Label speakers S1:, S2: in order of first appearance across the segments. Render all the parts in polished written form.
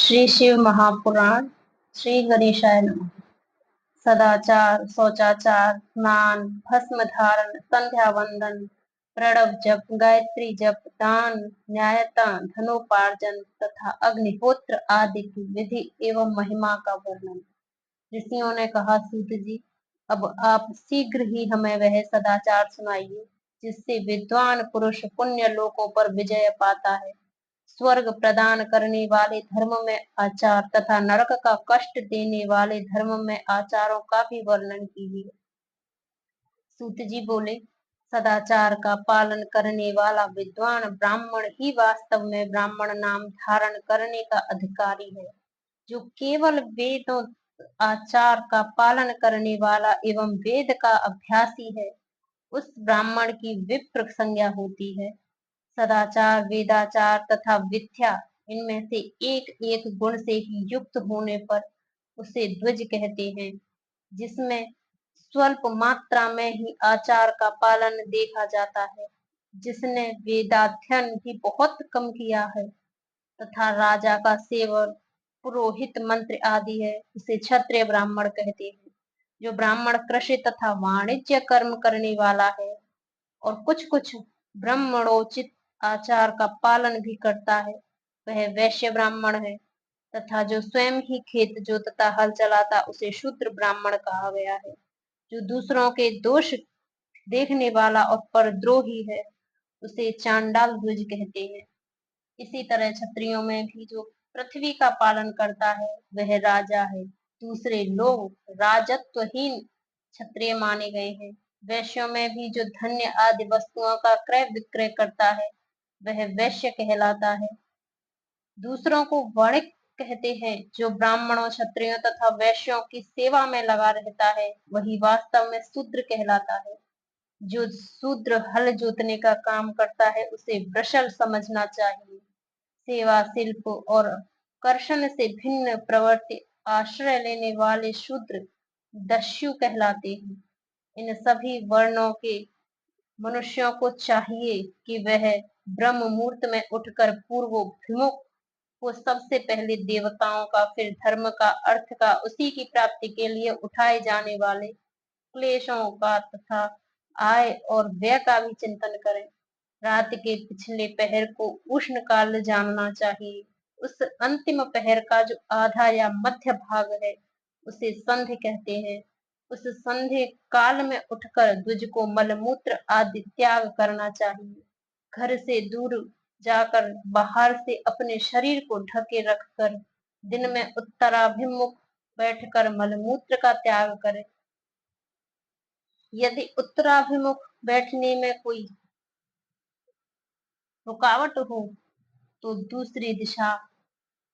S1: श्री शिव महापुराण। श्री गणेशाय नमः। सदाचार, शौचाचार, स्नान, भस्म धारण, संध्या वंदन, प्रणव जप, गायत्री जप, दान, न्यायता, धनोपार्जन तथा अग्निहोत्र आदि की विधि एवं महिमा का वर्णन। ऋषियों ने कहा, सूत जी, अब आप शीघ्र ही हमें वह सदाचार सुनाइए जिससे विद्वान पुरुष पुण्य लोकों पर विजय पाता है। स्वर्ग प्रदान करने वाले धर्म में आचार तथा नरक का कष्ट देने वाले धर्म में आचारों का भी वर्णन कीजिए। सूत जी बोले, सदाचार का पालन करने वाला विद्वान ब्राह्मण ही वास्तव में ब्राह्मण नाम धारण करने का अधिकारी है। जो केवल वेदों आचार का पालन करने वाला एवं वेद का अभ्यासी है, उस ब्राह्मण की विप्र संज्ञा होती है। सदाचार, वेदाचार तथा विद्या, इनमें से एक एक गुण से ही युक्त होने पर उसे द्विज कहते हैं। जिसमें स्वल्प मात्रा में ही आचार का पालन देखा जाता है, जिसने वेदाध्ययन भी बहुत कम किया है तथा राजा का सेवन, पुरोहित मंत्र आदि है, उसे क्षत्रिय ब्राह्मण कहते हैं। जो ब्राह्मण कृषि तथा वाणिज्य कर्म करने वाला है और कुछ कुछ ब्राह्मणोचित आचार का पालन भी करता है, वह वैश्य ब्राह्मण है। तथा जो स्वयं ही खेत जोतता, हल चलाता, उसे शूद्र ब्राह्मण कहा गया है। जो दूसरों के दोष देखने वाला और परद्रोही है, उसे चांडाल द्विज कहते हैं। इसी तरह क्षत्रियों में भी जो पृथ्वी का पालन करता है, वह राजा है। दूसरे लोग राजत्वहीन क्षत्रिय माने गए हैं। वैश्यों में भी जो धन्य आदि वस्तुओं का क्रय विक्रय करता है, वह वैश्य कहलाता है। दूसरों को वणिक कहते हैं। जो ब्राह्मणों, क्षत्रियों तथा वैश्यों की सेवा में लगा रहता है, वही वास्तव में शूद्र कहलाता है। जो शूद्र हल जोतने का काम करता है, उसे वृषल समझना चाहिए। सेवा, शिल्प और कर्षण से भिन्न प्रवृत्ति आश्रय लेने वाले शूद्र दस्यु कहलाते हैं। इन सभी वर्णों के मनुष्यों को चाहिए कि वह ब्रह्म मुहूर्त में उठकर पूर्वोभिमुख वो सबसे पहले देवताओं का, फिर धर्म का, अर्थ का, उसी की प्राप्ति के लिए उठाए जाने वाले क्लेशों का तथा आय और व्यय का भी चिंतन करें। रात के पिछले पहर को उष्ण काल जानना चाहिए। उस अंतिम पहर का जो आधा या मध्य भाग है, उसे संध्या कहते हैं। उस संध्या काल में उठकर द्विज को मलमूत्र आदि त्याग करना चाहिए। घर से दूर जाकर बाहर से अपने शरीर को ढके रखकर दिन में उत्तराभिमुख बैठकर मलमूत्र का त्याग करें। यदि उत्तराभिमुख बैठने में कोई रुकावट हो तो दूसरी दिशा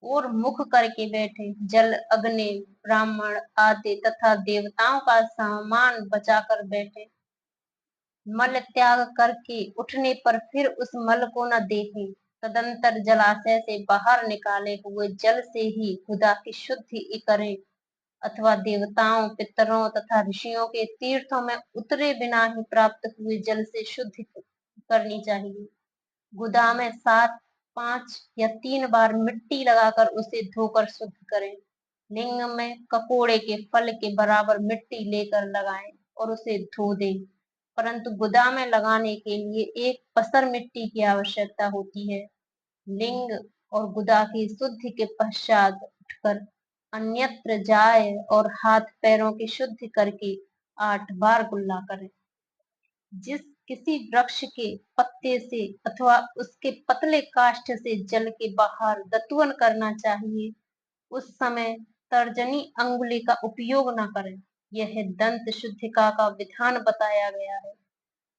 S1: और मुख करके बैठे। जल, अग्नि, ब्राह्मण आदि तथा देवताओं का सामान बचाकर बैठे। मल त्याग करके उठने पर फिर उस मल को न देखें। तदंतर जलाशय से बाहर निकाले हुए जल से ही खुदा की शुद्धि करें, अथवा देवताओं, पितरों तथा ऋषियों के तीर्थों में उतरे बिना ही प्राप्त हुए जल से शुद्धि करनी चाहिए। गुदा में 7, 5 या 3 बार मिट्टी लगाकर उसे धोकर शुद्ध करें। लिंग में ककोड़े के फल के बराबर मिट्टी लेकर लगाएं और उसे धो दें। परंतु गुदा में लगाने के लिए एक पसर मिट्टी की आवश्यकता होती है। लिंग और गुदा की शुद्धि के पश्चात उठकर अन्यत्र जाए और हाथ पैरों की शुद्धि करके 8 बार कुल्ला करें। जिस किसी वृक्ष के पत्ते से अथवा उसके पतले काष्ठ से जल के बाहर दतुवन करना चाहिए, उस समय तर्जनी अंगुली का उपयोग न करें। यह दंत शुद्धिका का विधान बताया गया है।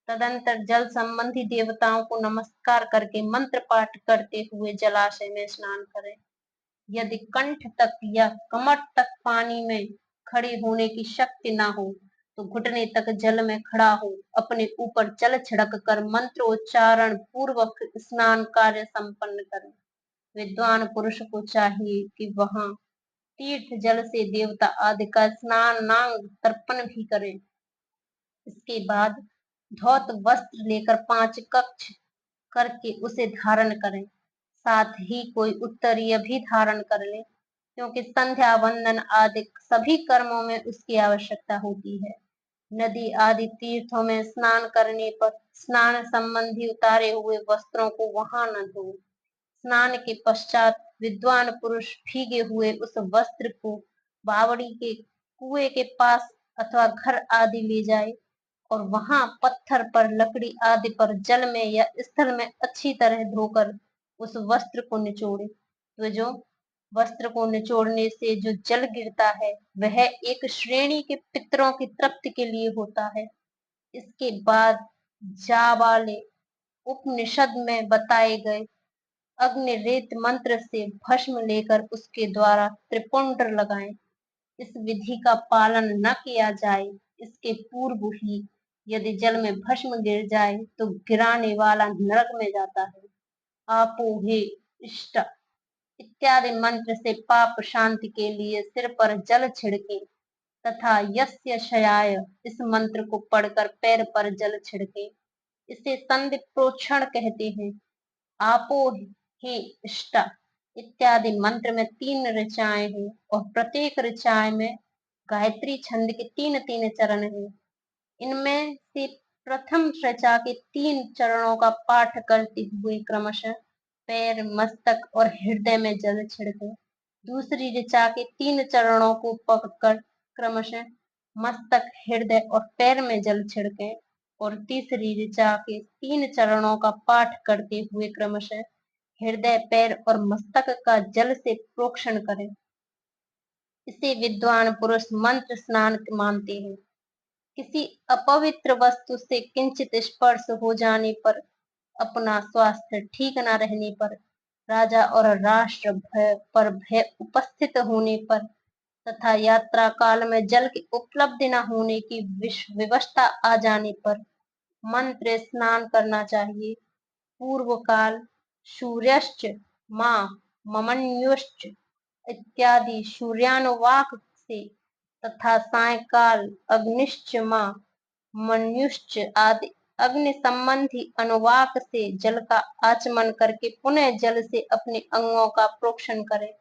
S1: तदंतर जल संबंधी देवताओं को नमस्कार करके मंत्र पाठ करते हुए जलाशय में स्नान करें। यदि कंठ तक या कमर तक पानी में खड़े होने की शक्ति न हो, तो घुटने तक जल में खड़ा हो अपने ऊपर जल छिड़क कर मंत्रोच्चारण पूर्वक स्नान कार्य संपन्न करें। विद्वान पुरुष को चाहिए कि वहां तीर्थ जल से देवता आदि का स्नान, नांग तर्पण भी करें। इसके बाद धौत वस्त्र लेकर 5 कक्ष करके उसे धारण करें। साथ ही कोई उत्तरीय भी धारण कर ले, क्योंकि संध्या वंदन आदि सभी कर्मों में उसकी आवश्यकता होती है। नदी आदि तीर्थों में स्नान करने पर स्नान संबंधी उतारे हुए वस्त्रों को वहां न धो। स्नान के पश्चात विद्वान पुरुष भीगे हुए उस वस्त्र को बावड़ी के कुएं के पास अथवा घर आदि ले जाए और वहां पत्थर पर, लकड़ी आदि पर जल में या स्थल में अच्छी तरह धोकर उस वस्त्र को निचोड़े। तो जो वस्त्र को निचोड़ने से जो जल गिरता है वह एक श्रेणी के पितरों की तृप्ति के लिए होता है। इसके बाद जाबाले उपनिषद में बताए गए अग्निरेत मंत्र से भस्म लेकर उसके द्वारा त्रिपुंड लगाएं। इस विधि का पालन न किया जाए, इसके पूर्व ही यदि जल में भस्म गिर जाए तो गिराने वाला नरक में जाता है। आपो हे इष्ट इत्यादि मंत्र से पाप शांति के लिए सिर पर जल छिड़के तथा यस्य शयाय इस मंत्र को पढ़कर पैर पर जल छिड़के। इसे संधि प्रोक्षण कहते हैं। आपो हे इष्ट इत्यादि मंत्र में 3 ऋचाएं हैं और प्रत्येक ऋचाएं में गायत्री छंद के 3-3 चरण हैं। इनमें से प्रथम ऋचा के 3 चरणों का पाठ करते हुए क्रमशः पैर, मस्तक और हृदय में जल छिड़के। दूसरी ऋचा के 3 चरणों को पकड़कर क्रमशः मस्तक, हृदय और पैर में जल छिड़के और तीसरी ऋचा के 3 चरणों का पाठ करते हुए क्रमशः हृदय, पैर और मस्तक का जल से प्रोक्षण करें। इसे विद्वान पुरुष मंत्र स्नान मानते हैं। किसी अपवित्र वस्तु से किंचित स्पर्श हो जाने पर, अपना स्वास्थ्य ठीक न रहने पर, राजा और राष्ट्र पर भय उपस्थित होने पर तथा यात्रा काल में जल की उपलब्धि न होने की विवशता आ जाने पर मंत्र स्नान करना चाहिए। पूर्व काल सूर्यश्च माँ ममन्युश्च इत्यादि सूर्यानुवाक से तथा सायकाल अग्निश्च माँ मन्युश्च आदि अग्नि संबंधी अनुवाक से जल का आचमन करके पुनः जल से अपने अंगों का प्रोक्षण करें।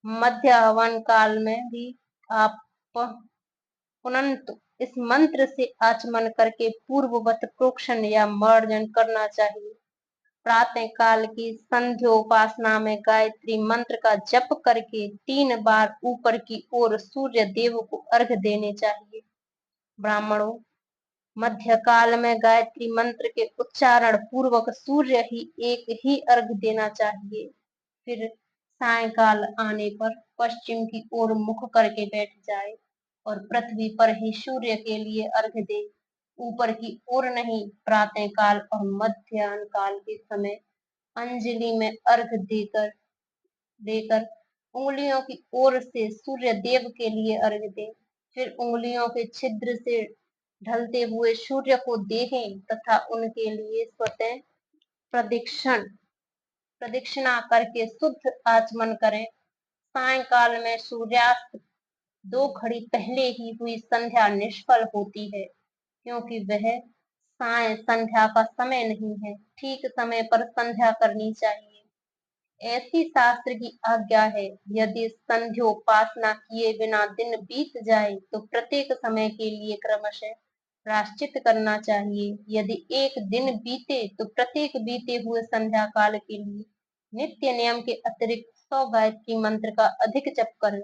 S1: मध्य हवन काल में भी आप पुनंतु इस मंत्र से आचमन करके पूर्ववत प्रोक्षण या मार्जन करना चाहिए। प्रातः काल की संध्योपासना में गायत्री मंत्र का जप करके 3 बार ऊपर की ओर सूर्य देव को अर्घ देने चाहिए। ब्राह्मणों, मध्य काल में गायत्री मंत्र के उच्चारण पूर्वक सूर्य ही एक ही अर्घ देना चाहिए। फिर सायकाल आने पर पश्चिम की ओर मुख करके बैठ जाए और पृथ्वी पर ही सूर्य के लिए अर्घ दे, ऊपर की ओर नहीं। प्रातः काल और मध्याह्न काल के समय अंजलि में अर्घ देकर देकर उंगलियों की ओर से सूर्य देव के लिए अर्घ दे। फिर उंगलियों के छिद्र से ढलते हुए सूर्य को देखें तथा उनके लिए स्वतः प्रदक्षिणा करके शुद्ध आचमन करें। सायकाल में सूर्यास्त 2 घड़ी पहले ही हुई संध्या निष्फल होती है, क्योंकि वह साय संध्या का समय नहीं है। ठीक समय पर संध्या करनी चाहिए, ऐसी शास्त्र की आज्ञा है। यदि संध्योपासना किए बिना दिन बीत जाए तो प्रत्येक समय के लिए क्रमशः प्रायश्चित करना चाहिए। यदि एक दिन बीते तो प्रत्येक बीते हुए संध्या काल के लिए नित्य नियम के अतिरिक्त 100 गायत्री मंत्र का अधिक जप करें।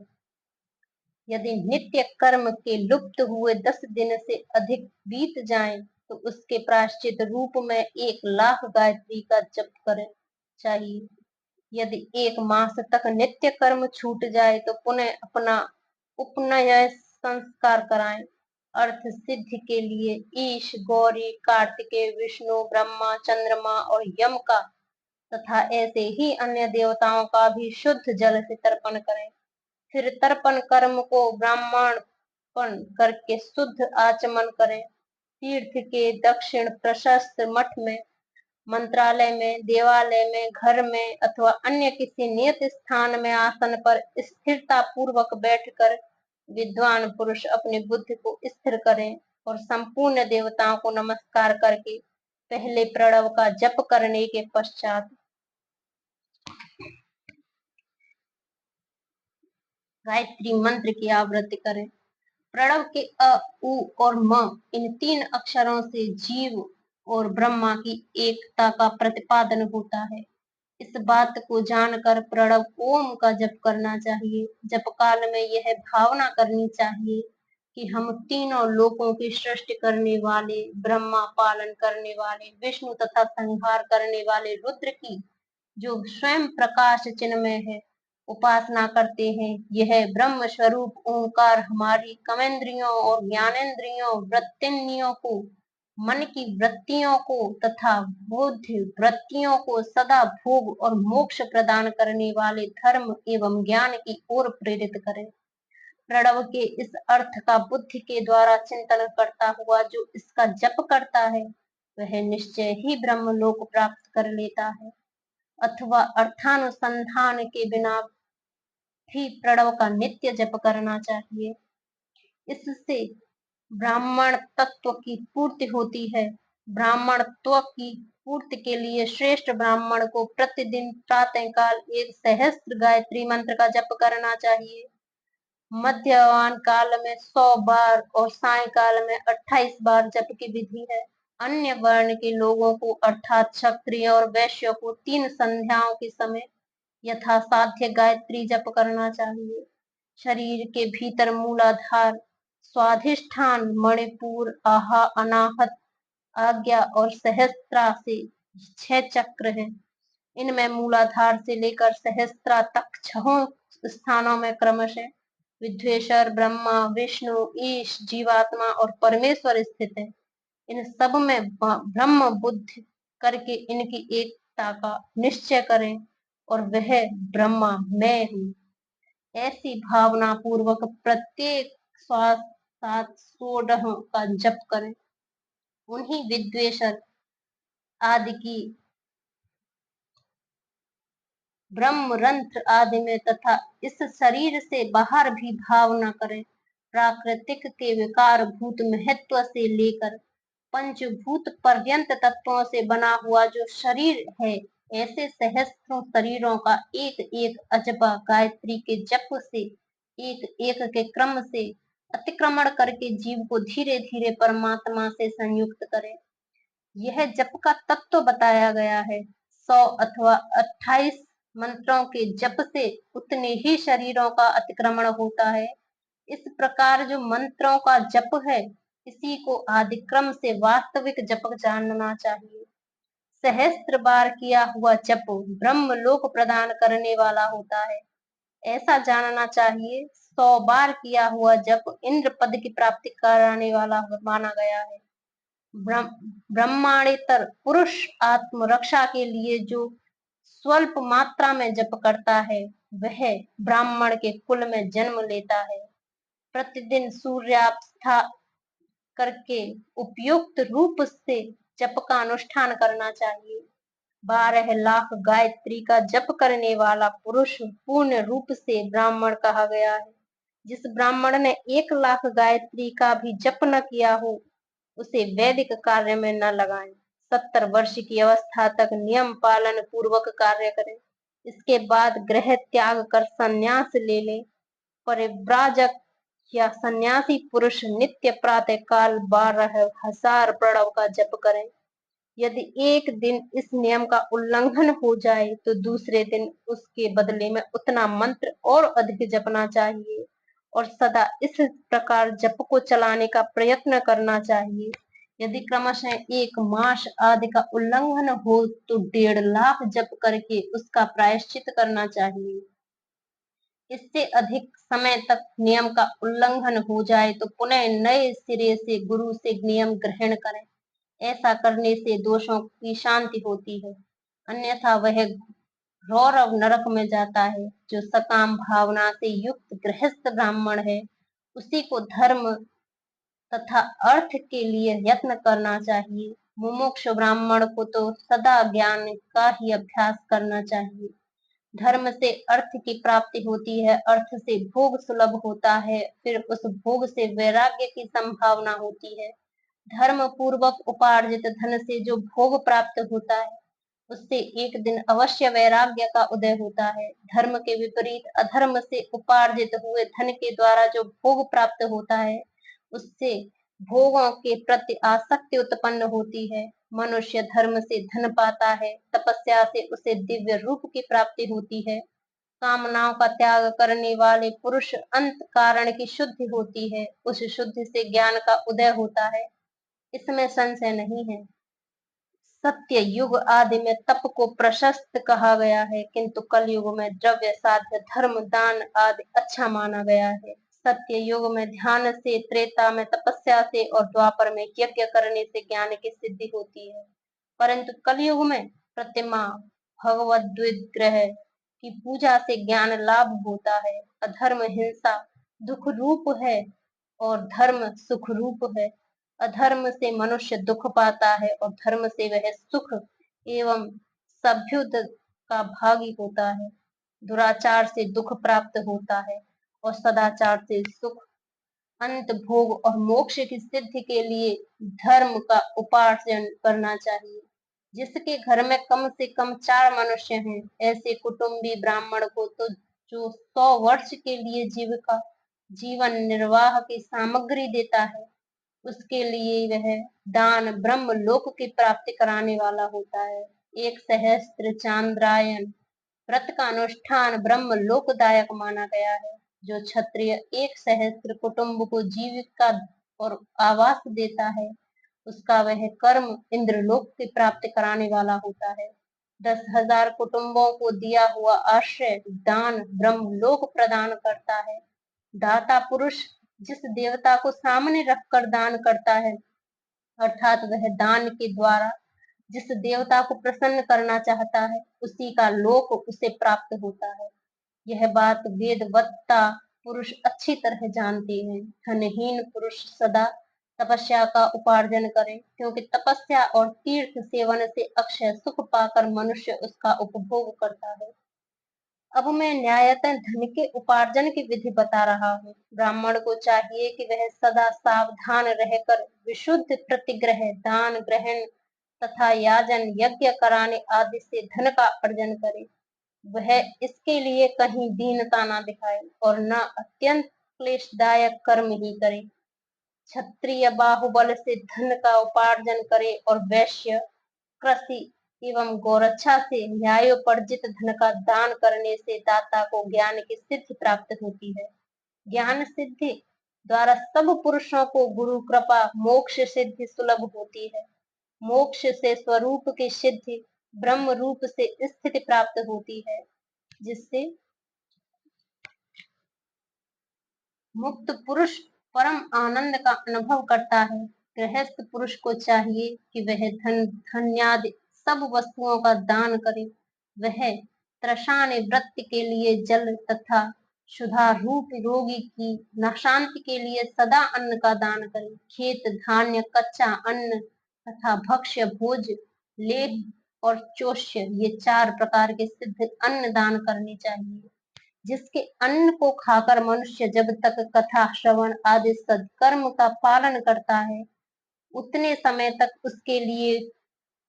S1: यदि नित्य कर्म के लुप्त हुए 10 दिन से अधिक बीत जाएं तो उसके प्रायश्चित रूप में 1,00,000 गायत्री का जप करें चाहिए। यदि 1 मास तक नित्य कर्म छूट जाए तो पुनः अपना उपनयन संस्कार कराएं। अर्थ सिद्धि के लिए ईश, गौरी, कार्तिकेय, विष्णु, ब्रह्मा, चंद्रमा और यम का तथा ऐसे ही अन्य देवताओं का भी शुद्ध जल से तर्पण करें। फिर तर्पण कर्म को ब्राह्मणपण करके शुद्ध आचमन करें। तीर्थ के दक्षिण प्रशस्त मठ में, मंत्रालय में, देवालय में, घर में अथवा अन्य किसी नियत स्थान में आसन पर स्थिरता पूर्वक बैठकर विद्वान पुरुष अपनी बुद्धि को स्थिर करें और संपूर्ण देवताओं को नमस्कार करके पहले प्रणव का जप करने के पश्चात गायत्री मंत्र की आवृत्ति करें। प्रणव के अ, उ और म इन 3 अक्षरों से जीव और ब्रह्मा की एकता का प्रतिपादन होता है। इस बात को जानकर प्रणव ओम का जप करना चाहिए। जप काल में यह भावना करनी चाहिए कि हम तीनों लोकों की सृष्टि करने वाले ब्रह्मा, पालन करने वाले विष्णु तथा संहार करने वाले रुद्र की जो स्वयं प्रकाश चिन्मय है उपासना करते हैं। यह ब्रह्म स्वरूप ओंकार हमारी कर्मेंद्रियों और ज्ञानेंद्रियों वृत्तियों को, मन की वृत्तियों को तथा बुद्धि वृत्तियों को सदा भोग और मोक्ष प्रदान करने वाले धर्म एवं ज्ञान की ओर प्रेरित करे। प्रणव के इस अर्थ का बुद्धि के द्वारा चिंतन करता हुआ जो इसका जप करता है वह निश्चय ही ब्रह्म लोक प्राप्त कर लेता है, अथवा अर्थानुसंधान के बिना भी प्रणव का नित्य जप करना चाहिए। इससे ब्राह्मण तत्व की पूर्ति होती है। ब्राह्मणत्व की पूर्ति के लिए श्रेष्ठ ब्राह्मण को प्रतिदिन प्रातःकाल 1 सहस्त्र गायत्री मंत्र का जप करना चाहिए। मध्यवान काल में 100 बार और सायकाल में 28 बार जप की विधि है। अन्य वर्ण के लोगों को अर्थात क्षत्रिय और वैश्य को 3 संध्याओं के समय यथासाध्य गायत्री जप करना चाहिए। शरीर के भीतर मूलाधार, स्वाधिष्ठान, मणिपुर, आहा, अनाहत, आज्ञा और सहस्त्रा से 6 चक्र हैं। इनमें मूलाधार से लेकर सहस्त्रा तक 6 स्थानों में क्रमशः विद्वेश्वर, ब्रह्मा, विष्णु, ईश, जीवात्मा और परमेश्वर स्थित है। इन सब में ब्रह्म बुद्धि करके इनकी एकता का निश्चय करें और वह ब्रह्मा मैं हूँ ऐसी भावना पूर्वक प्रत्येक श्वास 7 सोडहों का जप करें। उन्हीं विद्वेश्वर आदि की ब्रह्म रंध्र आदि में तथा इस शरीर से बाहर भी भावना करें। प्राकृतिक के विकार भूत महत्व से लेकर पंचभूत पर्यंत तत्वों से बना हुआ जो शरीर है, ऐसे सहस्त्रों शरीरों का एक एक अजबा गायत्री के जप से एक एक के क्रम से अतिक्रमण करके जीव को धीरे धीरे परमात्मा से संयुक्त करें। यह जप का तत्व बताया गया है। 100 अथवा 28 मंत्रों के जप से उतने ही शरीरों का अतिक्रमण होता है। इस प्रकार जो मंत्रों का जप है इसी को आदिक्रम से वास्तविक जप जानना चाहिए। सहस्त्र बार किया हुआ जप ब्रह्म लोक प्रदान करने वाला होता है, ऐसा जानना चाहिए। 100 बार किया हुआ जप इंद्र पद की प्राप्ति कराने वाला माना गया है। ब्रह्मांडेतर पुरुष आत्म रक्षा के लिए जो स्वल्प मात्रा में जप करता है वह ब्राह्मण के कुल में जन्म लेता है। प्रतिदिन सूर्यास्था करके उपयुक्त रूप से जप का अनुष्ठान करना चाहिए। 12 लाख गायत्री का जप करने वाला पुरुष पूर्ण रूप से ब्राह्मण कहा गया है। जिस ब्राह्मण ने 1 लाख गायत्री का भी जप न किया हो उसे वैदिक कार्य में न लगाएं। 70 वर्ष की अवस्था तक नियम पालन पूर्वक कार्य करें। इसके बाद गृह त्याग कर संन्यास ले लें। परिव्राजक या सन्यासी पुरुष नित्य प्रातः काल 12,000 प्रणव का जप करें। यदि एक दिन इस नियम का उल्लंघन हो जाए तो दूसरे दिन उसके बदले में उतना मंत्र और अधिक जपना चाहिए और सदा इस प्रकार जप को चलाने का प्रयत्न करना चाहिए। यदि क्रमशः 1 मास आदि का उल्लंघन हो तो 1.5 लाख जप करके उसका प्रायश्चित करना चाहिए। इससे अधिक समय तक नियम का उल्लंघन हो जाए तो पुनः नए सिरे से गुरु से नियम ग्रहण करें। ऐसा करने से दोषों की शांति होती है, अन्यथा वह रौरव नरक में जाता है। जो सकाम भावना से युक्त गृहस्थ ब्राह्मण है उसी को धर्म तथा अर्थ के लिए यत्न करना चाहिए। मुमुक्ष ब्राह्मण को तो सदा ज्ञान का ही अभ्यास करना चाहिए। धर्म से अर्थ की प्राप्ति होती है, अर्थ से भोग सुलभ होता है, फिर उस भोग से वैराग्य की संभावना होती है। धर्म पूर्वक उपार्जित धन से जो भोग प्राप्त होता है उससे एक दिन अवश्य वैराग्य का उदय होता है। धर्म के विपरीत अधर्म से उपार्जित हुए धन के द्वारा जो भोग प्राप्त होता है, उससे भोगों के प्रति आसक्ति उत्पन्न होती है। मनुष्य धर्म से धन पाता है, तपस्या से उसे दिव्य रूप की प्राप्ति होती है। कामनाओं का त्याग करने वाले पुरुष अंत कारण की शुद्धि होती है, उस शुद्धि से ज्ञान का उदय होता है, इसमें संशय नहीं है। सत्य युग आदि में तप को प्रशस्त कहा गया है, किंतु कलयुग में द्रव्य साध्य धर्म दान आदि अच्छा माना गया है। सत्य युग में ध्यान से, त्रेता में तपस्या से और द्वापर में यज्ञ करने से ज्ञान की सिद्धि होती है। परंतु कलयुग में प्रतिमा भगवत विग्रह की पूजा से ज्ञान लाभ होता है। अधर्म हिंसा दुख रूप है और धर्म सुख रूप है। अधर्म से मनुष्य दुख पाता है और धर्म से वह सुख एवं सभ्युत का भागी होता है। दुराचार से दुख प्राप्त होता है और सदाचार से सुख। अंत भोग और मोक्ष की सिद्धि के लिए धर्म का उपार्जन करना चाहिए। जिसके घर में कम से कम 4 मनुष्य हैं, ऐसे कुटुंबी ब्राह्मण को तो जो 100 वर्ष के लिए जीवन निर्वाह की सामग्री देता है, उसके लिए वह दान ब्रह्म लोक की प्राप्ति कराने वाला होता है। एक सहस्त्र चांद्रायन व्रत का अनुष्ठान ब्रह्म लोकदायक माना गया है। जो क्षत्रिय एक सहस्त्र कुटुंब को जीविका और आवास देता है, उसका वह कर्म इंद्रलोक की प्राप्ति कराने वाला होता है। 10,000 कुटुंबों को दिया हुआ आश्रय दान ब्रह्मलोक प्रदान करता है। दाता पुरुष जिस देवता को सामने रखकर दान करता है, अर्थात वह दान के द्वारा जिस देवता को प्रसन्न करना चाहता है, उसी का लोक उसे प्राप्त होता है। यह बात वेदवत्ता पुरुष अच्छी तरह जानते हैं। धनहीन पुरुष सदा तपस्या का उपार्जन करे, क्योंकि तपस्या और तीर्थ सेवन से अक्षय सुख पाकर मनुष्य उसका उपभोग करता है। अब मैं न्यायतः धन के उपार्जन की विधि बता रहा हूँ। ब्राह्मण को चाहिए कि वह सदा सावधान रहकर विशुद्ध प्रतिग्रह दान ग्रहण तथा याजन यज्ञ कराने आदि से धन का अर्जन करे। वह इसके लिए कहीं दीनता न दिखाए और न अत्यंत क्लेशदायक कर्म ही करे। क्षत्रिय बाहुबल से धन का उपार्जन करे और वैश्य कृषि एवं गौरक्षा से न्यायोपर्जित धन का दान करने से दाता को ज्ञान की सिद्धि प्राप्त होती है। ज्ञान सिद्धि द्वारा सब पुरुषों को गुरु कृपा मोक्ष सिद्धि सुलभ होती है। मोक्ष से स्वरूप की सिद्धि ब्रह्म रूप से स्थिति प्राप्त होती है, जिससे मुक्त पुरुष परम आनंद का अनुभव करता है। गृहस्थ पुरुष को चाहिए कि वह धन धन्यादि सब वस्तुओं का दान करे। वह तृषा निवृत्ति के लिए जल तथा क्षुधा रूप रोगी की न शांति के लिए सदा अन्न का दान करे। खेत धान्य कच्चा अन्न तथा भक्ष्य भोज लेह और चोष्य ये 4 प्रकार के सिद्ध अन्न दान करने चाहिए। जिसके अन्न को खाकर मनुष्य जब तक कथा श्रवण आदि सत्कर्म का पालन करता है, उतने समय तक उसके लिए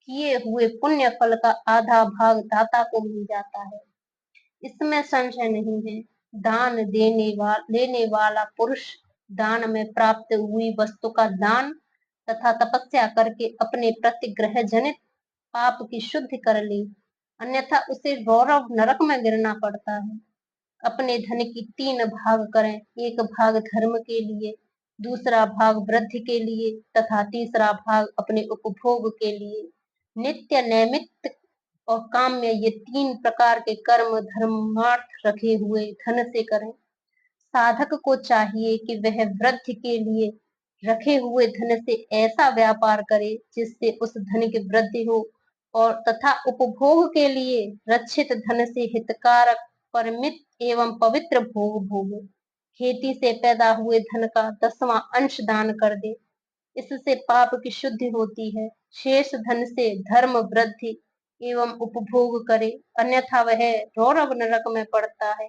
S1: किए हुए पुण्य फल का आधा भाग दाता को मिल जाता है। इसमें संशय नहीं है। दान लेने वाला पुरुष दान में प्राप्त हुई वस्तु का दान तथा तपस्या करके अपने प्रतिग्रह जनित पाप की शुद्धि कर ले, अन्यथा उसे रौरव नरक में गिरना पड़ता है। अपने धन की 3 भाग करें, एक भाग धर्म के लिए, दूसरा भाग वृद्धि के लिए तथा तीसरा भाग अपने उपभोग के लिए। नित्य नैमित्त और काम्य ये 3 प्रकार के कर्म धर्मार्थ रखे हुए धन से करें। साधक को चाहिए कि वह वृद्धि के लिए रखे हुए धन से ऐसा व्यापार करे जिससे उस धन की वृद्धि हो और तथा उपभोग के लिए रक्षित धन से हितकारक परमित एवं पवित्र भोग भोगे। खेती से पैदा हुए धन का 10वां अंश दान कर दे, इससे पाप की शुद्धि होती है। शेष धन से धर्म वृद्धि एवं उपभोग करे, अन्यथा वह रौरव नरक में पड़ता है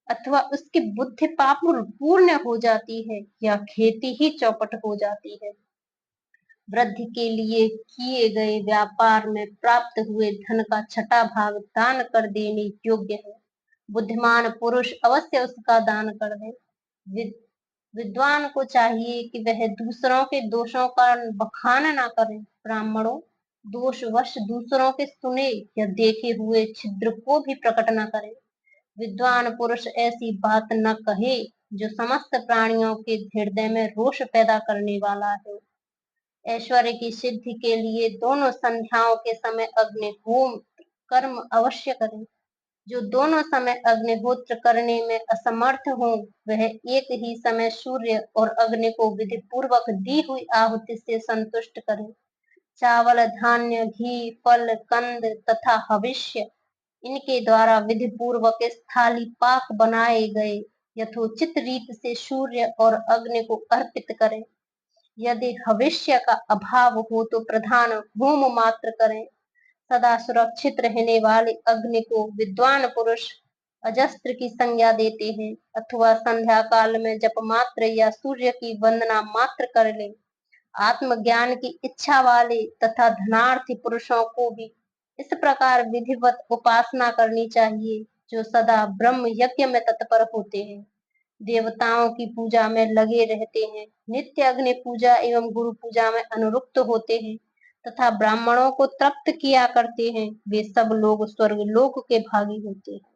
S1: अथवा उसकी बुद्धि पाप पूर्ण हो जाती है या खेती ही चौपट हो जाती है। वृद्धि के लिए किए गए व्यापार में प्राप्त हुए धन का छठा भाग दान कर देने योग्य है। बुद्धिमान पुरुष अवश्य उसका दान कर दे। विद्वान को चाहिए कि वह दूसरों के दोषों का बखान ना करे। ब्राह्मणों, दोषवश दूसरों के सुने या देखे हुए छिद्र को भी प्रकट न करे। विद्वान पुरुष ऐसी बात न कहे जो समस्त प्राणियों के हृदय में रोष पैदा करने वाला है। ऐश्वर्य की सिद्धि के लिए दोनों संध्याओं के समय अग्निहोत्र कर्म अवश्य करें। जो दोनों समय अग्निहोत्र करने में असमर्थ हो, वह एक ही समय सूर्य और अग्नि को विधि पूर्वक दी हुई आहुति से संतुष्ट करे। चावल, धान्य, घी, फल, कंद तथा हविष्य, इनके द्वारा विधि पूर्वक स्थाली पाक बनाए गए यथोचित रीत से सूर्य और अग्नि को अर्पित करें। यदि हविष्य का अभाव हो तो प्रधान होम मात्र करें। सदा सुरक्षित रहने वाले अग्नि को विद्वान पुरुष अजस्त्र की संज्ञा देते हैं, अथवा संध्या काल में जप मात्र या सूर्य की वंदना मात्र कर ले। आत्मज्ञान की इच्छा वाले तथा धनार्थी पुरुषों को भी इस प्रकार विधिवत उपासना करनी चाहिए, जो सदा ब्रह्म यज्ञ में तत्पर होते हैं, देवताओं की पूजा में लगे रहते हैं, नित्य अग्नि पूजा एवं गुरु पूजा में अनुरुक्त होते हैं तथा ब्राह्मणों को तृप्त किया करते हैं। वे सब लोग स्वर्ग लोक के भागी होते हैं।